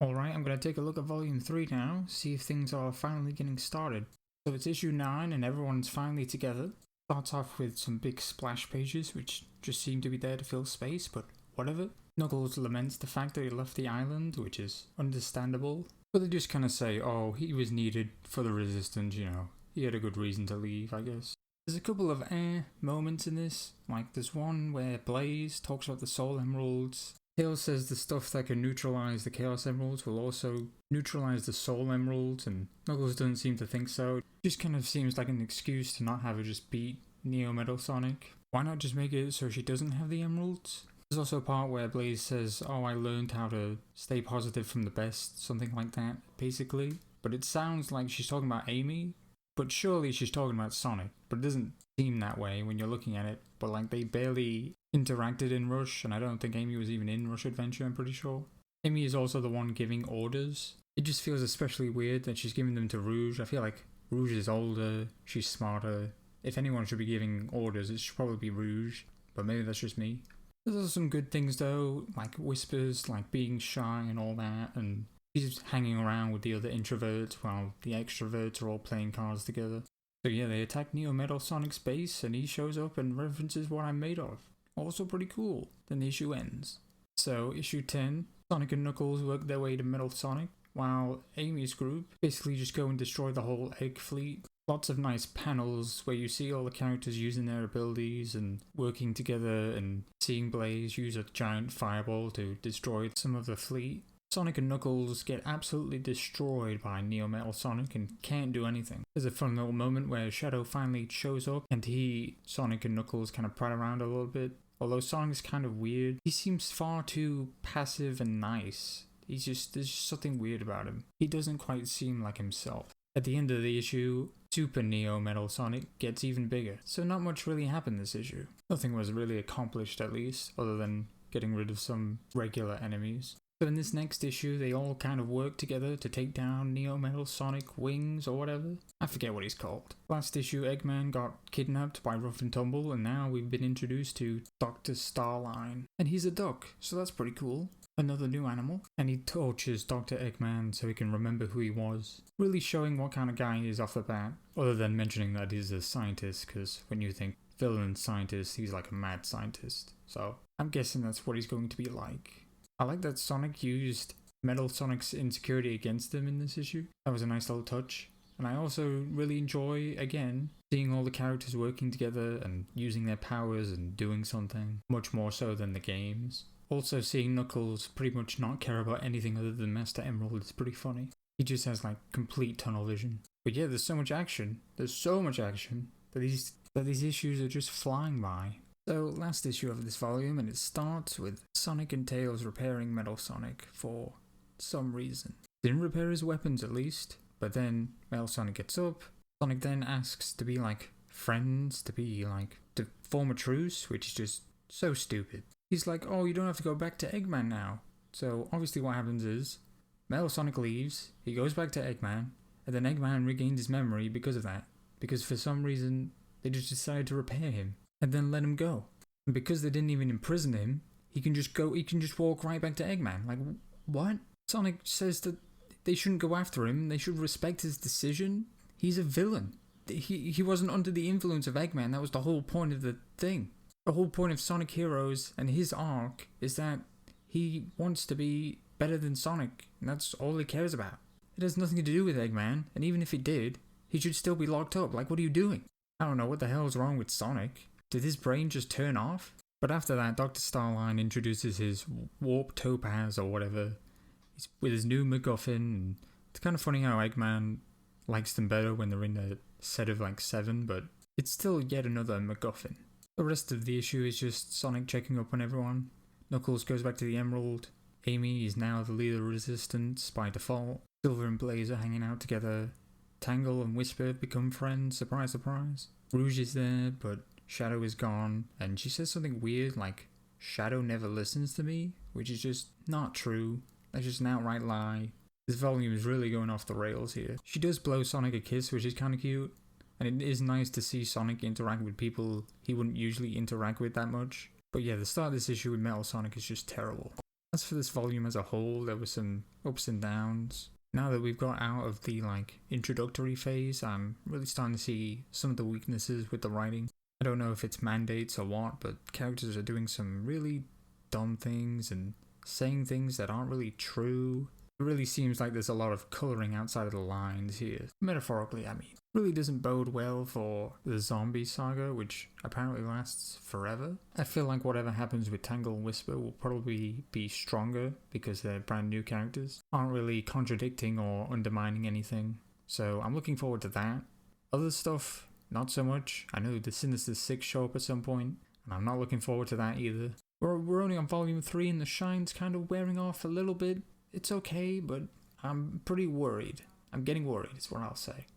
Alright, I'm going to take a look at Volume 3 now, see if things are finally getting started. So it's issue 9 and everyone's finally together. Starts off with some big splash pages which just seem to be there to fill space, but whatever. Knuckles laments the fact that he left the island, which is understandable. But they just kind of say, oh, he was needed for the resistance, you know. He had a good reason to leave, I guess. There's a couple of moments in this. Like there's one where Blaze talks about the Soul Emeralds. Tails says the stuff that can neutralize the Chaos Emeralds will also neutralize the Soul Emeralds, and Knuckles doesn't seem to think so. It just kind of seems like an excuse to not have her just beat Neo Metal Sonic. Why not just make it so she doesn't have the emeralds? There's also a part where Blaze says, oh, I learned how to stay positive from the best, something like that, basically. But it sounds like she's talking about Amy, but surely she's talking about Sonic. But it doesn't seem that way when you're looking at it. But like they barely interacted in Rush, and I don't think Amy was even in Rush Adventure, I'm pretty sure. Amy is also the one giving orders. It just feels especially weird that she's giving them to Rouge. I feel like Rouge is older, she's smarter. If anyone should be giving orders, it should probably be Rouge, but maybe that's just me. There's also some good things though, like Whispers, like being shy and all that, and she's hanging around with the other introverts while the extroverts are all playing cards together. So yeah, they attack Neo Metal Sonic's base and he shows up and references what I'm made of. Also pretty cool. Then the issue ends. So issue 10, Sonic and Knuckles work their way to Metal Sonic, while Amy's group basically just go and destroy the whole egg fleet. Lots of nice panels where you see all the characters using their abilities and working together, and seeing Blaze use a giant fireball to destroy some of the fleet. Sonic and Knuckles get absolutely destroyed by Neo Metal Sonic and can't do anything. There's a fun little moment where Shadow finally shows up and Sonic and Knuckles kind of prat around a little bit. Although Sonic's kind of weird, he seems far too passive and nice. There's just something weird about him. He doesn't quite seem like himself. At the end of the issue, Super Neo Metal Sonic gets even bigger, so not much really happened this issue. Nothing was really accomplished, at least, other than getting rid of some regular enemies. So in this next issue, they all kind of work together to take down Neo Metal Sonic Wings or whatever. I forget what he's called. Last issue, Eggman got kidnapped by Rough and Tumble, and now we've been introduced to Dr. Starline. And he's a duck, so that's pretty cool. Another new animal. And he tortures Dr. Eggman so he can remember who he was. Really showing what kind of guy he is off the bat. Other than mentioning that he's a scientist, because when you think villain scientist, he's like a mad scientist. So I'm guessing that's what he's going to be like. I like that Sonic used Metal Sonic's insecurity against him in this issue. That was a nice little touch. And I also really enjoy, again, seeing all the characters working together and using their powers and doing something. Much more so than the games. Also seeing Knuckles pretty much not care about anything other than Master Emerald is pretty funny. He just has like complete tunnel vision. But yeah, there's so much action. There's so much action that these issues are just flying by. So, last issue of this volume, and it starts with Sonic and Tails repairing Metal Sonic for some reason. Didn't repair his weapons at least, but then Metal Sonic gets up. Sonic then asks to be like friends, to form a truce, which is just so stupid. He's like, oh, you don't have to go back to Eggman now. So, obviously what happens is, Metal Sonic leaves, he goes back to Eggman, and then Eggman regains his memory because of that. Because for some reason, they just decided to repair him. And then let him go. And because they didn't even imprison him, he can just walk right back to Eggman. Like, what? Sonic says that they shouldn't go after him, they should respect his decision. He's a villain. He wasn't under the influence of Eggman, that was the whole point of the thing. The whole point of Sonic Heroes and his arc is that he wants to be better than Sonic, and that's all he cares about. It has nothing to do with Eggman, and even if it did, he should still be locked up. Like, what are you doing? I don't know what the hell's wrong with Sonic. Did his brain just turn off? But after that, Dr. Starline introduces his Warp Topaz or whatever. He's with his new MacGuffin, and it's kind of funny how Eggman likes them better when they're in a set of like 7, but it's still yet another MacGuffin. The rest of the issue is just Sonic checking up on everyone. Knuckles goes back to the Emerald. Amy is now the leader of Resistance by default. Silver and Blaze are hanging out together. Tangle and Whisper become friends, surprise surprise. Rouge is there, but Shadow is gone, and she says something weird like, Shadow never listens to me, which is just not true. That's just an outright lie. This volume is really going off the rails here. She does blow Sonic a kiss, which is kind of cute, and it is nice to see Sonic interact with people he wouldn't usually interact with that much. But yeah, the start of this issue with Metal Sonic is just terrible. As for this volume as a whole, there were some ups and downs. Now that we've got out of the introductory phase, I'm really starting to see some of the weaknesses with the writing. I don't know if it's mandates or what, but characters are doing some really dumb things and saying things that aren't really true. It really seems like there's a lot of colouring outside of the lines here. Metaphorically, I mean. Really doesn't bode well for the zombie saga, which apparently lasts forever. I feel like whatever happens with Tangle and Whisper will probably be stronger because they're brand new characters. Aren't really contradicting or undermining anything. So I'm looking forward to that. Other stuff, not so much. I know the Sinister Six show up at some point, and I'm not looking forward to that either. We're only on volume 3 and the shine's kind of wearing off a little bit. It's okay, but I'm pretty worried. I'm getting worried is what I'll say.